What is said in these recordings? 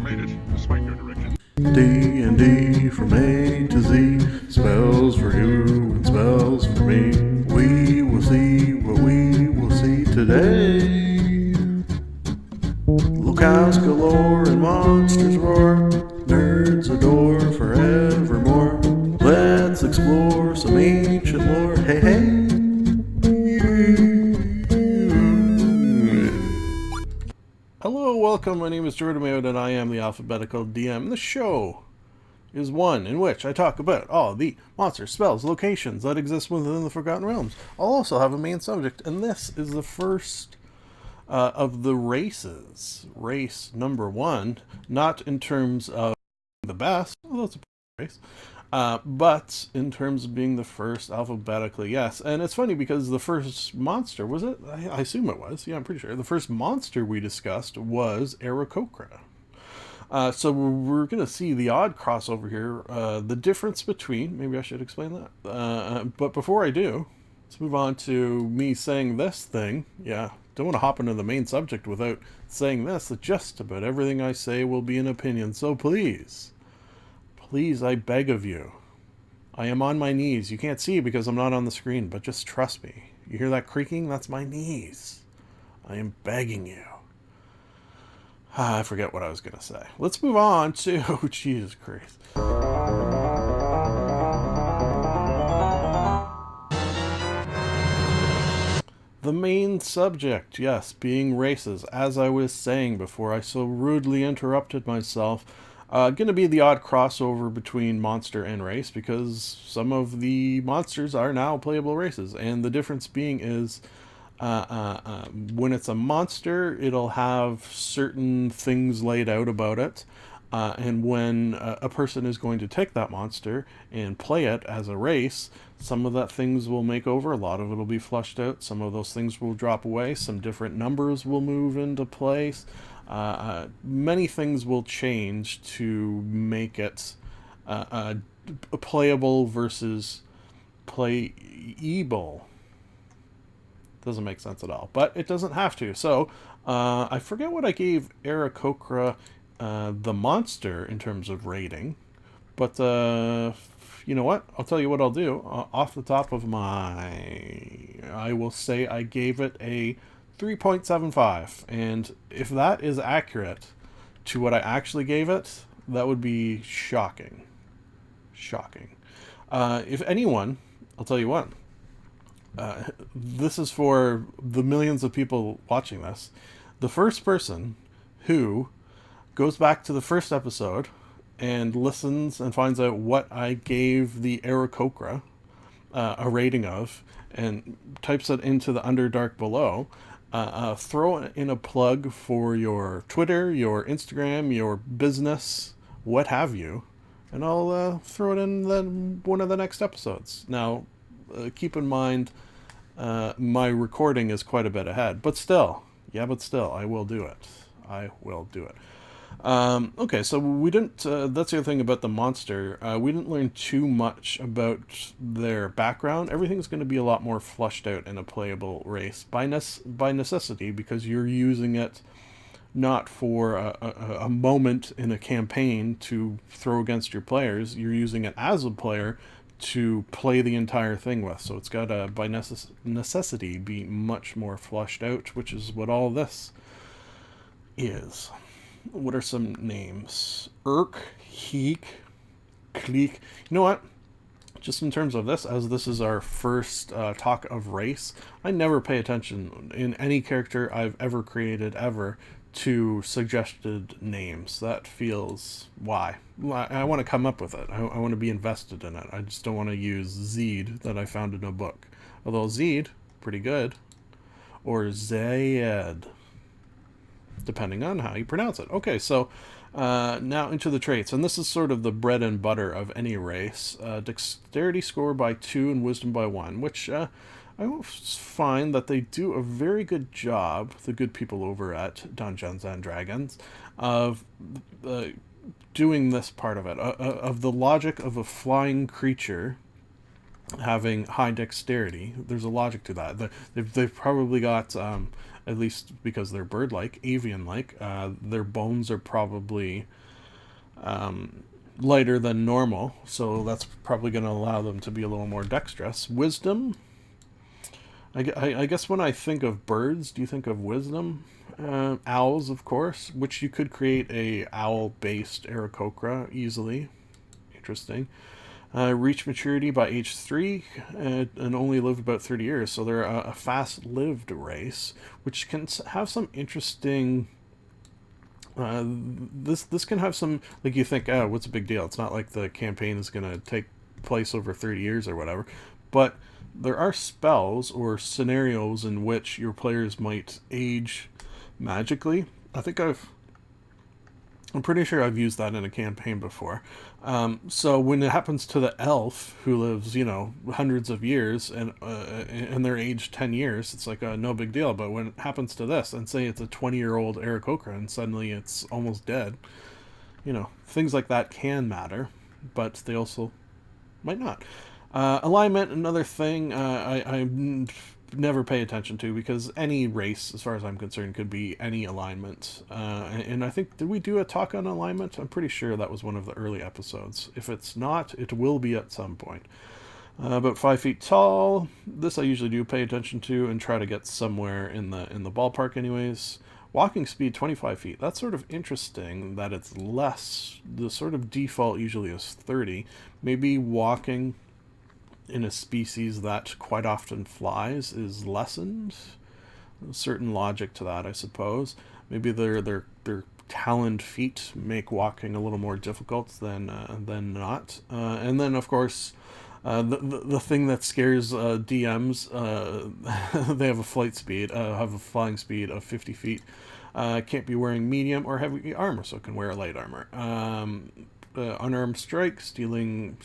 made it, despite no direction. D&D from A to Z, spells for you and spells for me. We will see what we will see today. Locals galore and monsters roar, nerds adore forevermore. Let's explore some ancient lore. Hey, hey. Hello, welcome. My name is Jordan Mayo, and I am the Alphabetical DM. The show is one in which I talk about all the monsters, spells, locations that exist within the Forgotten Realms. I'll also have a main subject, and this is the first of the races. Race number one, not in terms of the best, although it's a race, but in terms of being the first alphabetically, yes. And it's funny because the first monster, was it? I assume it was. Yeah, I'm pretty sure. The first monster we discussed was Aarakocra. So we're going to see the odd crossover here. The difference between, maybe I should explain that. But before I do, let's move on to me saying this thing. Yeah, don't want to hop into the main subject without saying this. That just about everything I say will be an opinion. So please, I beg of you. I am on my knees. You can't see because I'm not on the screen, but just trust me. You hear that creaking? That's my knees. I am begging you. I forget what I was going to say. Let's move on to... Oh, Jesus Christ. The main subject, yes, being races. As I was saying before I so rudely interrupted myself, going to be the odd crossover between monster and race, because some of the monsters are now playable races, and the difference being is when it's a monster, it'll have certain things laid out about it. And when a person is going to take that monster and play it as a race, some of that things will make over, a lot of it will be flushed out, some of those things will drop away, some different numbers will move into place. Many things will change to make it playable versus playable. Doesn't make sense at all, but it doesn't have to. So I forget what I gave Aarakocra the monster in terms of rating, but you know what? I'll tell you what I'll do. Off the top of I will say I gave it a 3.75, and if that is accurate to what I actually gave it, that would be shocking. Shocking. If anyone, I'll tell you what. This is for the millions of people watching this. The first person who goes back to the first episode and listens and finds out what I gave the Aarakocra a rating of and types it into the Underdark below, throw in a plug for your Twitter, your Instagram, your business, what have you, and I'll throw it in one of the next episodes. Now, keep in mind, my recording is quite a bit ahead, but still, I will do it. Okay, so we didn't, that's the other thing about the monster, we didn't learn too much about their background. Everything's going to be a lot more flushed out in a playable race, by necessity, because you're using it not for a moment in a campaign to throw against your players, you're using it as a player to play the entire thing with. So it's got to, by necessity, be much more flushed out, which is what all this is. What are some names? Urk, Heek, Kleek. You know what? Just in terms of this, as this is our first talk of race, I never pay attention in any character I've ever created ever to suggested names. That feels... why? I want to come up with it. I want to be invested in it. I just don't want to use Zeed that I found in a book. Although Zeed, pretty good. Or Zayed, depending on how you pronounce it. Okay, so now into the traits. And this is sort of the bread and butter of any race. Dexterity score by 2 and wisdom by 1, which... I find that they do a very good job, the good people over at Dungeons and Dragons, of doing this part of it, of the logic of a flying creature having high dexterity. There's a logic to that. They've probably got at least because they're bird-like, avian-like. Their bones are probably lighter than normal, so that's probably going to allow them to be a little more dexterous. Wisdom. I guess when I think of birds, do you think of wisdom? Owls, of course, which you could create a owl-based Aarakocra easily. Interesting. Reach maturity by age 3 and only live about 30 years, so they're a fast-lived race, which can have some interesting... this can have some, like, you think, oh, what's a big deal? It's not like the campaign is going to take place over 30 years or whatever, but there are spells or scenarios in which your players might age magically. I'm pretty sure I've used that in a campaign before. So when it happens to the elf who lives, hundreds of years and they're aged 10 years, it's like no big deal. But when it happens to this, and say it's a 20-year-old Aarakocra and suddenly it's almost dead, things like that can matter, but they also might not. Alignment, another thing I never pay attention to, because any race, as far as I'm concerned, could be any alignment. And I think, did we do a talk on alignment? I'm pretty sure that was one of the early episodes. If it's not, it will be at some point. About 5 feet tall. This I usually do pay attention to and try to get somewhere in the ballpark anyways. Walking speed 25 feet. That's sort of interesting that it's less. The sort of default usually is 30. Maybe walking in a species that quite often flies is lessened. A certain logic to that, I suppose. Maybe their taloned feet make walking a little more difficult than not. And then, of course, the thing that scares DMs, they have a flying speed of 50 feet. Can't be wearing medium or heavy armor, so can wear light armor. Unarmed strike, stealing...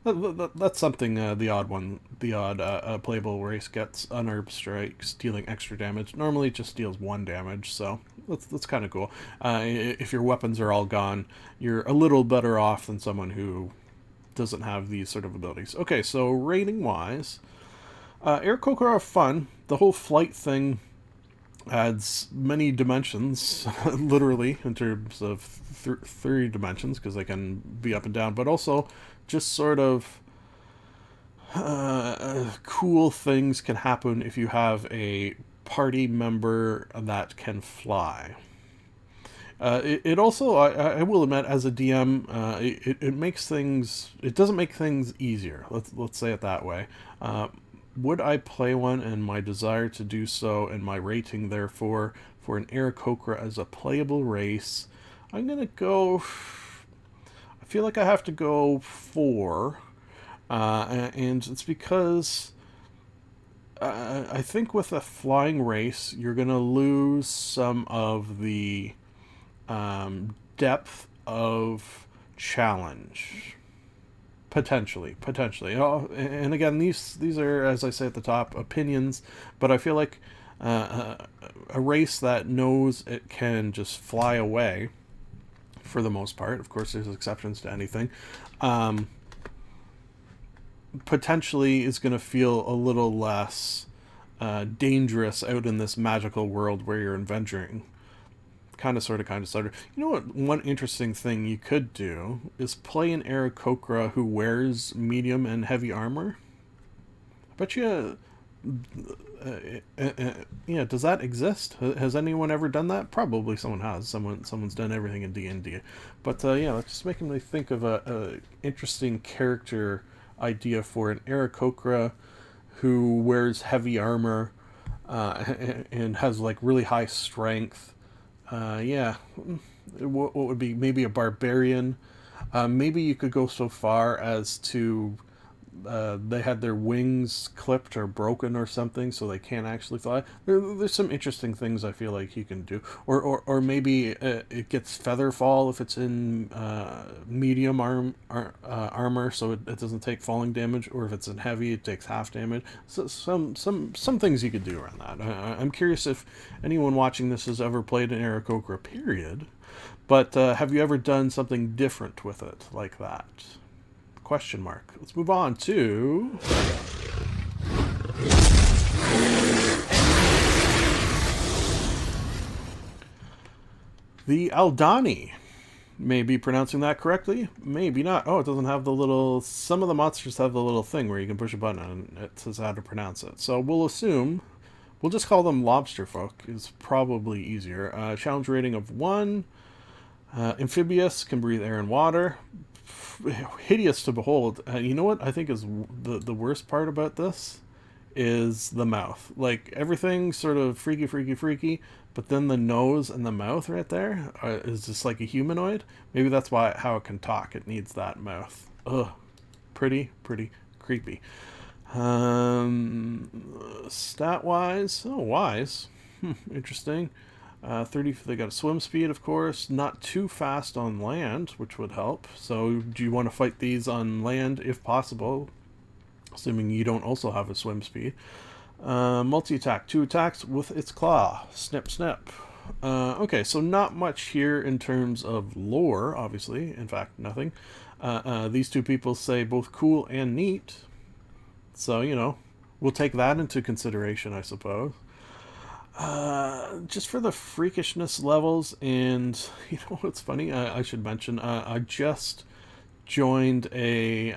That's something the odd playable race gets. Unarmed strike, stealing extra damage. Normally it just deals 1 damage, so that's kind of cool. If your weapons are all gone, you're a little better off than someone who doesn't have these sort of abilities. Okay, so rating-wise, Aarakocra are fun. The whole flight thing adds many dimensions, literally, in terms of 3 dimensions, because they can be up and down, but also just sort of cool things can happen if you have a party member that can fly. It also, I will admit, as a DM, it makes things... It doesn't make things easier. Let's say it that way. Would I play one, and my desire to do so, and my rating, therefore, for an Aarakocra as a playable race, I'm going to go... I feel like I have to go 4. And it's because I think with a flying race, you're going to lose some of the depth of challenge. Potentially. Oh, and again, these are, as I say at the top, opinions, but I feel like a race that knows it can just fly away, for the most part, of course there's exceptions to anything, potentially is going to feel a little less dangerous out in this magical world where you're adventuring. Kind of. You know what? One interesting thing you could do is play an Aarakocra who wears medium and heavy armor. I bet you... does that exist? Has anyone ever done that? Probably someone has. Someone's done everything in D&D. But that's just making me think of a interesting character idea for an Aarakocra who wears heavy armor and has like really high strength. What would be maybe a barbarian? Maybe you could go so far as to they had their wings clipped or broken or something, so they can't actually fly. There's some interesting things I feel like you can do, or maybe it gets feather fall if it's in medium armor, so it doesn't take falling damage, or if it's in heavy, it takes half damage. So some things you could do around that. I'm curious if anyone watching this has ever played an Aarakocra, period. But have you ever done something different with it like that? Question mark. Let's move on to The Aldani. Maybe pronouncing that correctly, maybe not. Oh, it doesn't have the little. Some of the monsters have the little thing where you can push a button and it says how to pronounce it. So we'll assume. We'll just call them lobster folk, is probably easier. Challenge rating of 1. Amphibious, can breathe air and water. Hideous to behold. You know what I think is the worst part about this? Is the mouth. Like, everything sort of freaky, freaky, freaky, but then the nose and the mouth right there is just like a humanoid. Maybe that's why how it can talk. It needs that mouth. Ugh. Pretty, pretty creepy. Stat wise, oh, wise. Interesting. 30, they got a swim speed, of course. Not too fast on land, which would help. So, do you want to fight these on land if possible? Assuming you don't also have a swim speed. Multi-attack, 2 attacks with its claw. Snip, snip. Okay, so not much here in terms of lore, obviously. In fact, nothing. These two people say both cool and neat. So, we'll take that into consideration, I suppose. Just for the freakishness levels, and you know what's funny? I should mention, I just joined a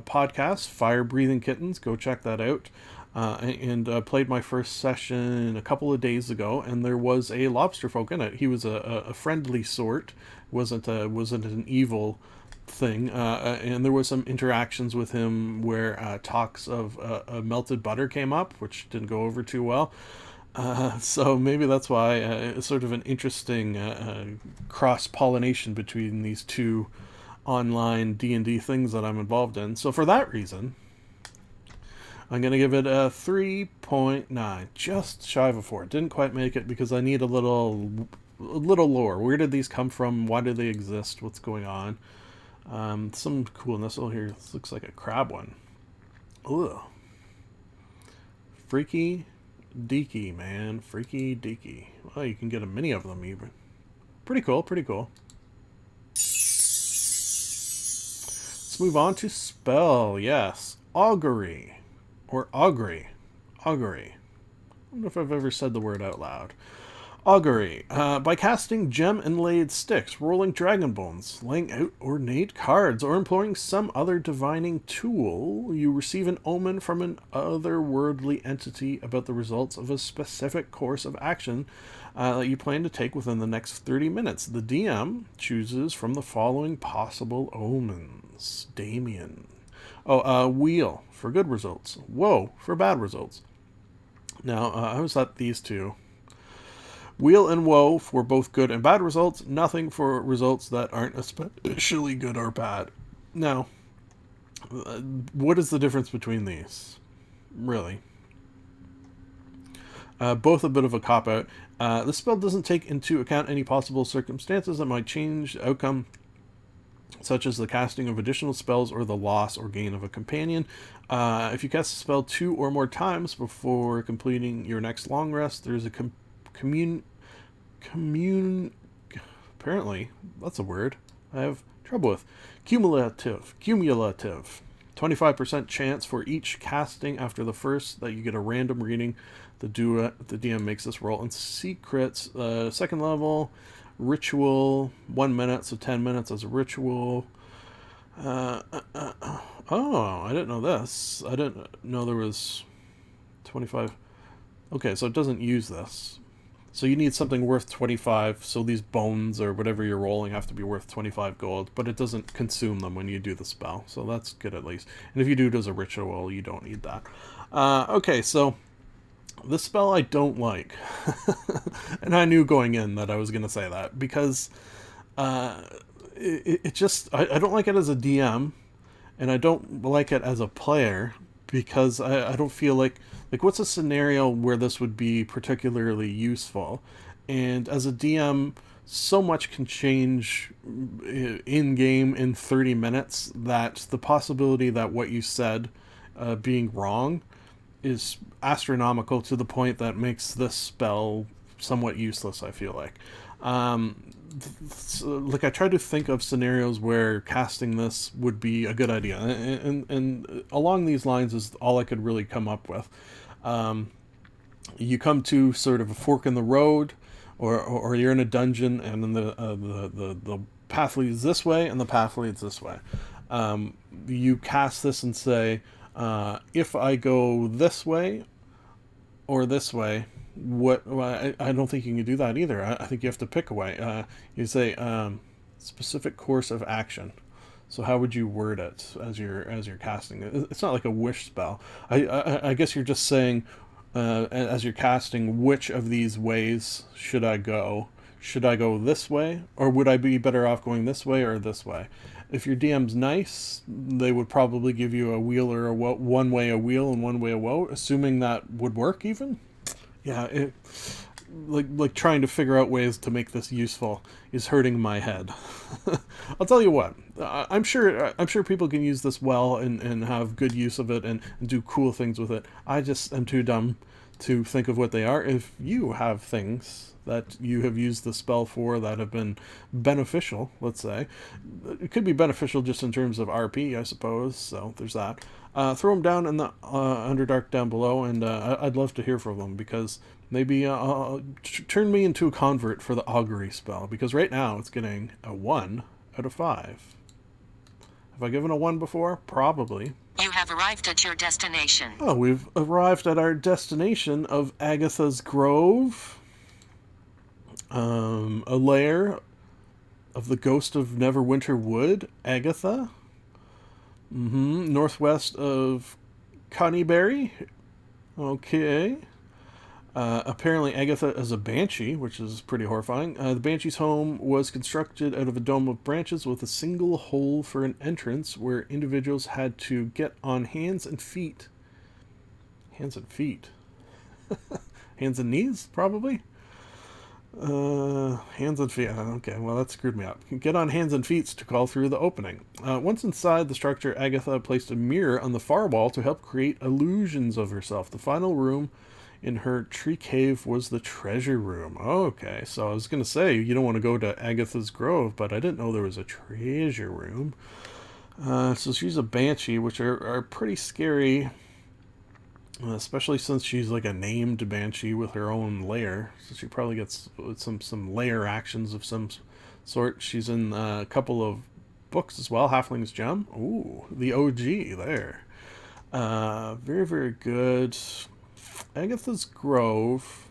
podcast, Fire Breathing Kittens. Go check that out. And played my first session a couple of days ago, and there was a lobster folk in it. He was a friendly sort, wasn't an evil thing, and there was some interactions with him where talks of melted butter came up, which didn't go over too well. So maybe that's why it's sort of an interesting cross-pollination between these two online D&D things that I'm involved in. So for that reason, I'm going to give it a 3.9, just shy of a 4. Didn't quite make it because I need a little lore. Where did these come from? Why do they exist? What's going on? Some coolness. Oh, here, this looks like a crab one. Ugh. Freaky deaky, man. Freaky deaky. Well, you can get a mini of them even. Pretty cool, pretty cool. Let's move on to spell. Yes. Augury. Or augury. Augury. I don't know if I've ever said the word out loud. Augury. By casting gem inlaid sticks, rolling dragon bones, laying out ornate cards, or employing some other divining tool, you receive an omen from an otherworldly entity about the results of a specific course of action that you plan to take within the next 30 minutes. The DM chooses from the following possible omens. Damien. Wheel for good results. Woe for bad results. Now, I was at these two. Wheel and woe for both good and bad results. Nothing for results that aren't especially good or bad. Now, what is the difference between these? Really? Both a bit of a cop-out. The spell doesn't take into account any possible circumstances that might change the outcome, such as the casting of additional spells or the loss or gain of a companion. If you cast a spell 2 or more times before completing your next long rest, there's a apparently, that's a word I have trouble with. Cumulative. 25% chance for each casting after the first that you get a random reading. The DM makes this roll. And secrets, second level, ritual, 1 minute, so 10 minutes as a ritual. Oh, I didn't know this. I didn't know there was 25. Okay, so it doesn't use this. So you need something worth 25, so these bones or whatever you're rolling have to be worth 25 gold, but it doesn't consume them when you do the spell, so that's good at least. And if you do it as a ritual, you don't need that. Okay, so this spell I don't like. And I knew going in that I was going to say that, because it just, I don't like it as a DM, and I don't like it as a player, because I don't feel like what's a scenario where this would be particularly useful? And as a DM, so much can change in game in 30 minutes that the possibility that what you said being wrong is astronomical, to the point that makes this spell somewhat useless, I feel like. I try to think of scenarios where casting this would be a good idea, and along these lines is all I could really come up with. You come to sort of a fork in the road or you're in a dungeon and then the path leads this way and the path leads this way. You cast this and say, if I go this way or this way, what? Well, I don't think you can do that either. I think you have to pick a way. You say specific course of action. So how would you word it as you're casting it? It's not like a wish spell. I guess you're just saying, as you're casting, which of these ways should I go? Should I go this way, or would I be better off going this way or this way? If your DM's nice, they would probably give you a wheel or a one way a wheel and one way a woe, assuming that would work even. Yeah, like trying to figure out ways to make this useful is hurting my head. I'll tell you what, I'm sure people can use this well and have good use of it and do cool things with it. I just am too dumb to think of what they are. If you have things that you have used the spell for that have been beneficial, let's say, it could be beneficial just in terms of RP, I suppose. So there's that. Throw them down in the Underdark down below, and I'd love to hear from them, because maybe turn me into a convert for the augury spell, because right now it's getting a 1 out of 5. Have I given a 1 before? Probably. You have arrived at your destination. Oh, we've arrived at our destination of Agatha's Grove. A lair of the ghost of Neverwinter Wood, Agatha. Northwest of Conyberry. Okay. Apparently Agatha is a banshee, which is pretty horrifying. The banshee's home was constructed out of a dome of branches with a single hole for an entrance where individuals had to get on hands and feet. Hands and feet? Hands and knees, probably? Hands and feet. Okay, well, that screwed me up. Get on hands and feet to call through the opening. Once inside the structure, Agatha placed a mirror on the far wall to help create illusions of herself. The final room in her tree cave was the Treasury Room. Okay, so I was going to say, you don't want to go to Agatha's Grove, but I didn't know there was a Treasure Room. So she's a banshee, which are pretty scary, especially since she's like a named banshee with her own lair. So she probably gets some lair actions of some sort. She's in a couple of books as well. Halfling's Gem. Ooh, the OG there. Very, very good. Agatha's Grove,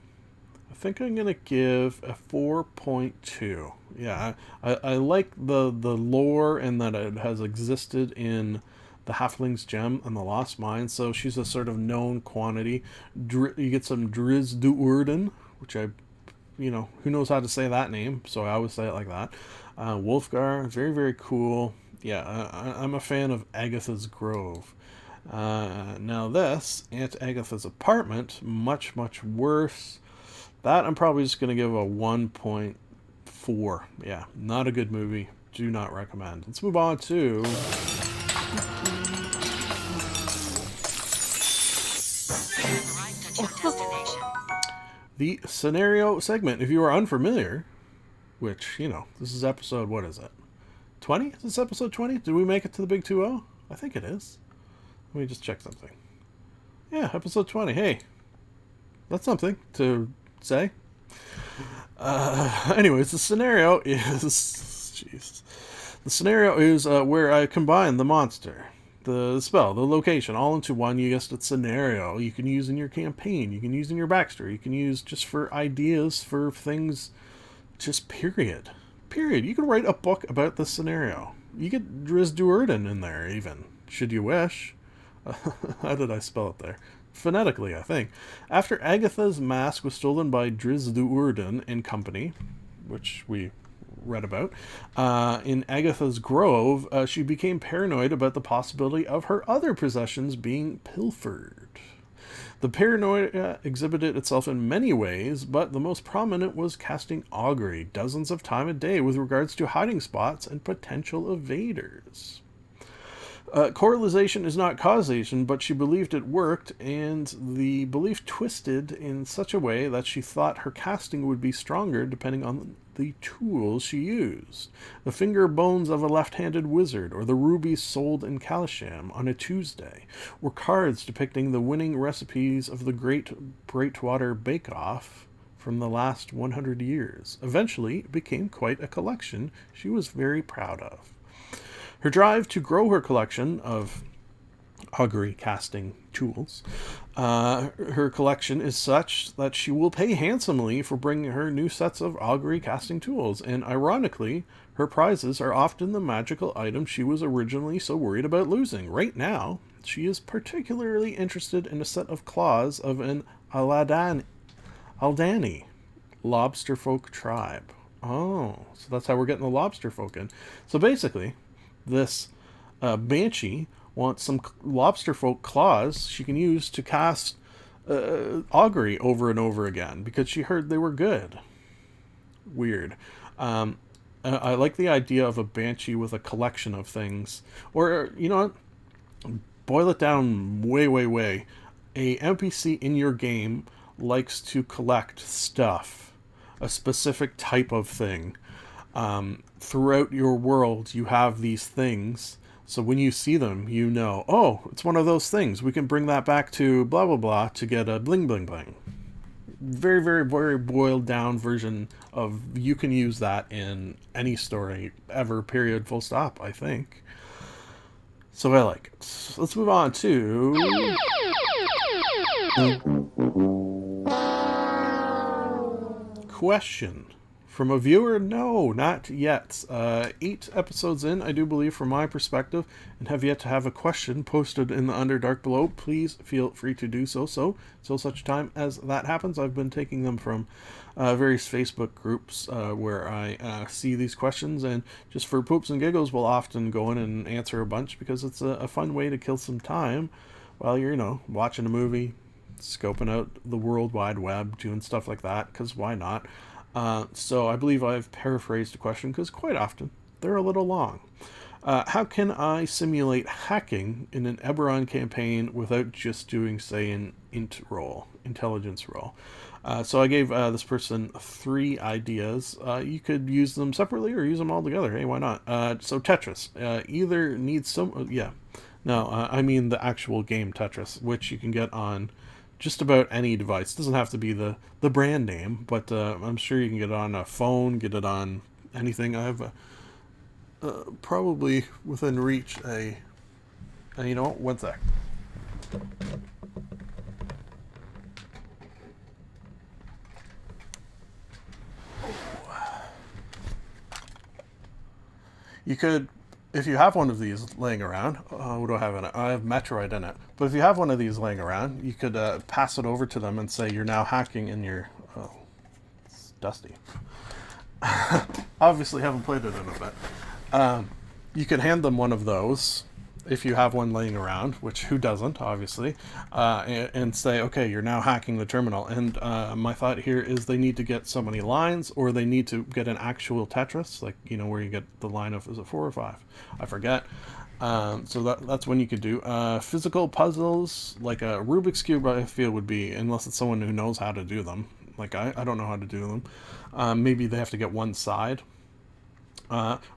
I think I'm going to give a 4.2. Yeah, I like the lore and that it has existed in the Halfling's Gem and the Lost Mine, so she's a sort of known quantity. You get some Driz Duurden, which who knows how to say that name, so I always say it like that. Wolfgar, very, very cool. Yeah, I'm a fan of Agatha's Grove. Now this, Aunt Agatha's Apartment, much, much worse. That I'm probably just going to give a 1.4. Yeah, not a good movie. Do not recommend. Let's move on to... the scenario segment. If you are unfamiliar, which, this is episode, what is it? 20? Is this episode 20? Did we make it to the big 2-0? I think it is. Let me just check something. Yeah, episode 20. Hey, that's something to say. Anyways, the scenario is... Jeez. The scenario is where I combine the monster, the spell, the location, all into one. You guessed it, scenario. You can use in your campaign. You can use in your backstory. You can use just for ideas for things, just period. Period. You can write a book about this scenario. You get Driz Duurden in there, even, should you wish. How did I spell it there? Phonetically, I think. After Agatha's mask was stolen by Driz Duurden and company, which we read about, in Agatha's Grove, she became paranoid about the possibility of her other possessions being pilfered. The paranoia exhibited itself in many ways, but the most prominent was casting augury dozens of times a day with regards to hiding spots and potential evaders. Correlation is not causation, but she believed it worked, and the belief twisted in such a way that she thought her casting would be stronger depending on the tools she used. The finger bones of a left-handed wizard, or the rubies sold in Kalisham on a Tuesday, or cards depicting the winning recipes of the Great Breakwater Bake-Off from the last 100 years. Eventually, it became quite a collection she was very proud of. Her drive to grow her collection of augury casting tools, her collection is such that she will pay handsomely for bringing her new sets of augury casting tools, and ironically, her prizes are often the magical items she was originally so worried about losing. Right now, she is particularly interested in a set of claws of an Aldani lobster folk tribe. Oh, so that's how we're getting the lobster folk in. So basically, this banshee wants some lobster folk claws she can use to cast augury over and over again because she heard they were good. Weird. I like the idea of a banshee with a collection of things. Or, you know what? Boil it down way, way, way. A NPC in your game likes to collect stuff, a specific type of thing. Throughout your world, you have these things. So when you see them, you know, oh, it's one of those things. We can bring that back to blah, blah, blah to get a bling, bling, bling. Very, very, very boiled down version of you can use that in any story ever, period, full stop, I think. So I like it. Let's move on to... question. From a viewer? No, not yet. 8 episodes in, I do believe, from my perspective, and have yet to have a question posted in the Underdark below. Please feel free to do so. So such time as that happens, I've been taking them from various Facebook groups where I see these questions, and just for poops and giggles, we'll often go in and answer a bunch because it's a fun way to kill some time while you're, watching a movie, scoping out the World Wide Web, doing stuff like that, because why not? So I believe I've paraphrased a question because quite often they're a little long. How can I simulate hacking in an Eberron campaign without just doing, say, an intelligence roll? So I gave this person 3 ideas. You could use them separately or use them all together. Hey, why not? So Tetris. Either needs some... yeah. No, I mean the actual game Tetris, which you can get on just about any device. It doesn't have to be the brand name, but I'm sure you can get it on a phone, get it on anything. I have probably within reach you know what? One sec. You could, if you have one of these laying around, what do I have in it? I have Metroid in it. But if you have one of these laying around, you could pass it over to them and say you're now hacking in your... Oh, it's dusty. Obviously haven't played it in a bit. You could hand them one of those if you have one laying around, which who doesn't, obviously, and say, okay, you're now hacking the terminal. And my thought here is they need to get so many lines, or they need to get an actual Tetris, like, where you get the line of, is it 4 or 5? I forget. So that's when you could do physical puzzles, like a Rubik's Cube, I feel would be, unless it's someone who knows how to do them. Like, I don't know how to do them. Maybe they have to get one side.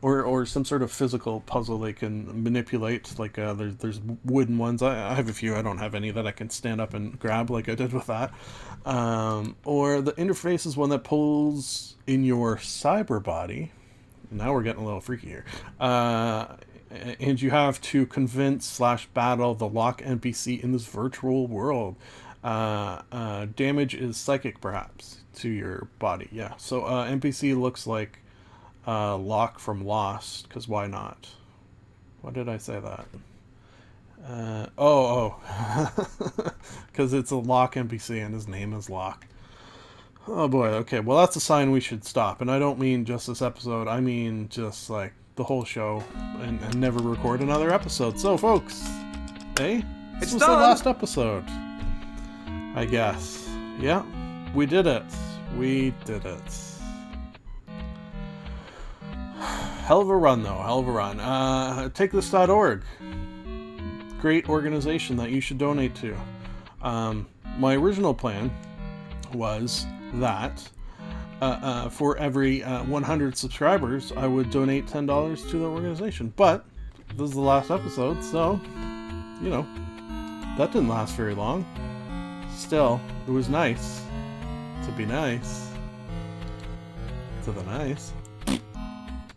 Or some sort of physical puzzle they can manipulate. Like there's wooden ones. I have a few. I don't have any that I can stand up and grab like I did with that. Or the interface is one that pulls in your cyber body. Now we're getting a little freaky here. And you have to convince/battle the lock NPC in this virtual world. Damage is psychic, perhaps, to your body. Yeah. So NPC looks like Locke from Lost, because why not? Why did I say that? Because it's a Locke NPC and his name is Locke. Oh boy, okay, well that's a sign we should stop. And I don't mean just this episode, I mean just like the whole show, and never record another episode. So folks, hey, this was the last episode, I guess. Yeah, we did it. We did it. Hell of a run, though. Hell of a run. TakeThis.org. Great organization that you should donate to. My original plan was that for every 100 subscribers, I would donate $10 to the organization. But this is the last episode, so, that didn't last very long. Still, it was nice. To be nice. To the nice.